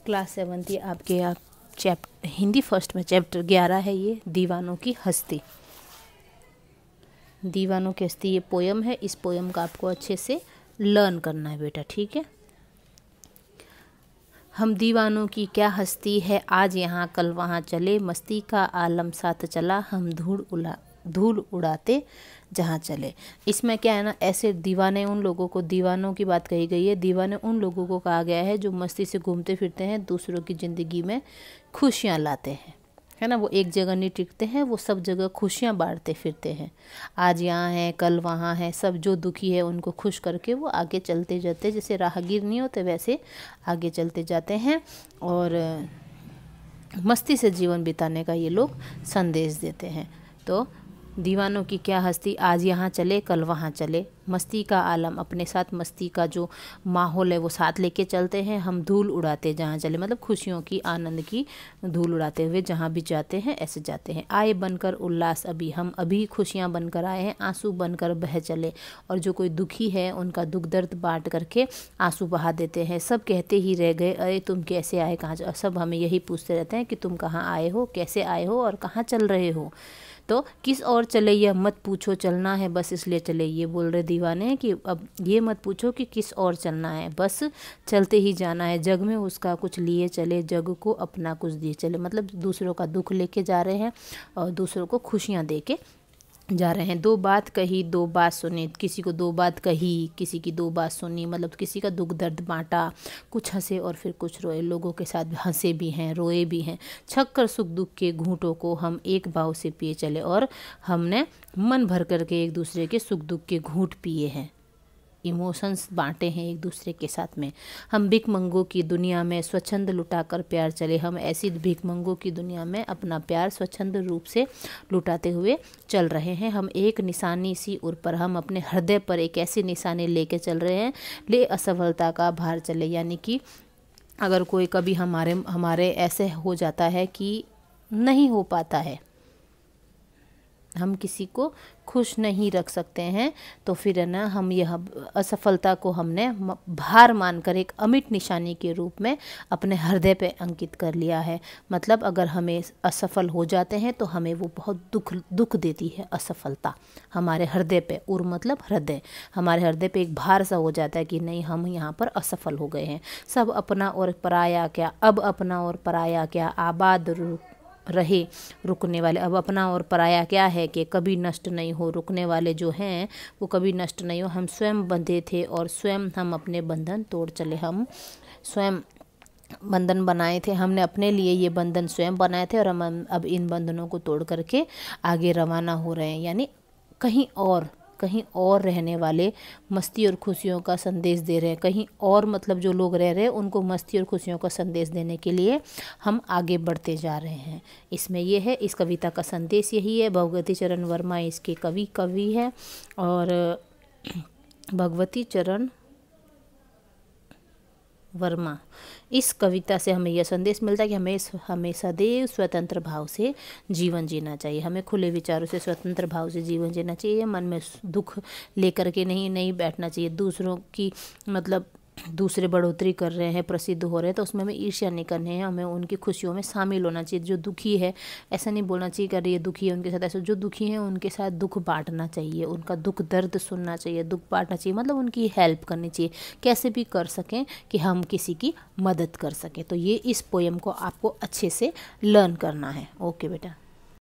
Class 7 ये आपके यहाँ हिंदी फर्स्ट में चैप्टर 11 है। ये दीवानों की हस्ती। दीवानों की हस्ती ये पोयम है। इस पोयम का आपको अच्छे से लर्न करना है बेटा, ठीक है। हम दीवानों की क्या हस्ती है, आज यहाँ कल वहाँ चले, मस्ती का आलम साथ चला, हम धूल उड़ाते जहाँ चले। इसमें क्या है ना, ऐसे दीवाने उन लोगों को, दीवानों की बात कही गई है। दीवाने उन लोगों को कहा गया है जो मस्ती से घूमते फिरते हैं, दूसरों की ज़िंदगी में खुशियाँ लाते हैं, है ना। वो एक जगह नहीं टिकते हैं, वो सब जगह खुशियाँ बांटते फिरते हैं। आज यहाँ है कल वहाँ है, सब जो दुखी है उनको खुश करके वो आगे चलते जाते, जैसे राहगीर नहीं होते वैसे आगे चलते जाते हैं और मस्ती से जीवन बिताने का ये लोग संदेश देते हैं। तो दीवानों की क्या हस्ती, आज यहाँ चले कल वहाँ चले, मस्ती का आलम, अपने साथ मस्ती का जो माहौल है वो साथ लेके चलते हैं, हम धूल उड़ाते जहाँ चले, मतलब खुशियों की आनंद की धूल उड़ाते हुए जहाँ भी जाते हैं ऐसे जाते हैं। आए बनकर उल्लास अभी, हम अभी खुशियाँ बनकर आए हैं, आंसू बनकर बह चले। और जो कोई दुखी है उनका दुख दर्द बांट करके आंसू बहा देते हैं। सब कहते ही रह गए, अरे तुम कैसे आए, कहाँ, सब हमें यही पूछते रहते हैं कि तुम कहाँ आए हो, कैसे आए हो और कहाँ चल रहे हो। तो किस और चले यह मत पूछो, चलना है बस इसलिए चले। ये बोल रहे दीवाने कि अब ये मत पूछो कि किस और चलना है, बस चलते ही जाना है। जग में उसका कुछ लिए चले, जग को अपना कुछ दिए चले। मतलब दूसरों का दुख लेके जा रहे हैं और दूसरों को खुशियाँ दे के जा रहे हैं। दो बात कही दो बात सुनी, किसी को दो बात कही, किसी की दो बात सुनी, मतलब किसी का दुख दर्द बांटा। कुछ हंसे और फिर कुछ रोए, लोगों के साथ हंसे भी हैं रोए भी हैं। छक्कर सुख दुख के घूंटों को हम एक भाव से पिए चले, और हमने मन भर करके एक दूसरे के सुख दुख के घूंट पिए हैं, इमोशंस बांटे हैं एक दूसरे के साथ में। हम भिखमंगों की दुनिया में स्वच्छंद लुटाकर प्यार चले, हम ऐसी भिखमंगों की दुनिया में अपना प्यार स्वच्छंद रूप से लुटाते हुए चल रहे हैं। हम एक निशानी सी उर पर, हम अपने हृदय पर एक ऐसी निशानी लेके चल रहे हैं, ले असफलता का भार चले। यानी कि अगर कोई कभी हमारे ऐसे हो जाता है कि नहीं हो पाता है, हम किसी को खुश नहीं रख सकते हैं, तो फिर है ना हम यह असफलता को हमने भार मानकर एक अमिट निशानी के रूप में अपने हृदय पे अंकित कर लिया है। मतलब अगर हमें असफल हो जाते हैं तो हमें वो बहुत दुख देती है असफलता हमारे हृदय पे। उर मतलब हृदय, हमारे हृदय पे एक भार सा हो जाता है कि नहीं हम यहाँ पर असफल हो गए हैं। सब अपना और पराया क्या, अब अपना और पराया क्या, आबाद रहे रुकने वाले। अब अपना और पराया क्या है कि कभी नष्ट नहीं हो, रुकने वाले जो हैं वो कभी नष्ट नहीं हो। हम स्वयं बंधे थे और स्वयं हम अपने बंधन तोड़ चले। हम स्वयं बंधन बनाए थे, हमने अपने लिए ये बंधन स्वयं बनाए थे और हम अब इन बंधनों को तोड़ करके आगे रवाना हो रहे हैं। यानी कहीं और रहने वाले मस्ती और खुशियों का संदेश दे रहे हैं। कहीं और मतलब जो लोग रह रहे हैं उनको मस्ती और खुशियों का संदेश देने के लिए हम आगे बढ़ते जा रहे हैं। इसमें ये है, इस कविता का संदेश यही है। भगवती चरण वर्मा इसके कवि है और भगवती चरण वर्मा, इस कविता से हमें यह संदेश मिलता है कि हमें सदैव स्वतंत्र भाव से जीवन जीना चाहिए। हमें खुले विचारों से स्वतंत्र भाव से जीवन जीना चाहिए। मन में दुख लेकर के नहीं बैठना चाहिए। दूसरों की मतलब दूसरे बढ़ोतरी कर रहे हैं, प्रसिद्ध हो रहे हैं, तो उसमें हमें ईर्ष्या नहीं करनी है। हमें उनकी खुशियों में शामिल होना चाहिए। जो दुखी है ऐसा नहीं बोलना चाहिए कि अरे ये दुखी है उनके साथ, ऐसा जो दुखी हैं उनके साथ दुख बांटना चाहिए, उनका दुख दर्द सुनना चाहिए, दुख बांटना चाहिए, मतलब उनकी हेल्प करनी चाहिए, कैसे भी कर सकें कि हम किसी की मदद कर सकें। तो ये इस पोएम को आपको अच्छे से लर्न करना है। ओके बेटा।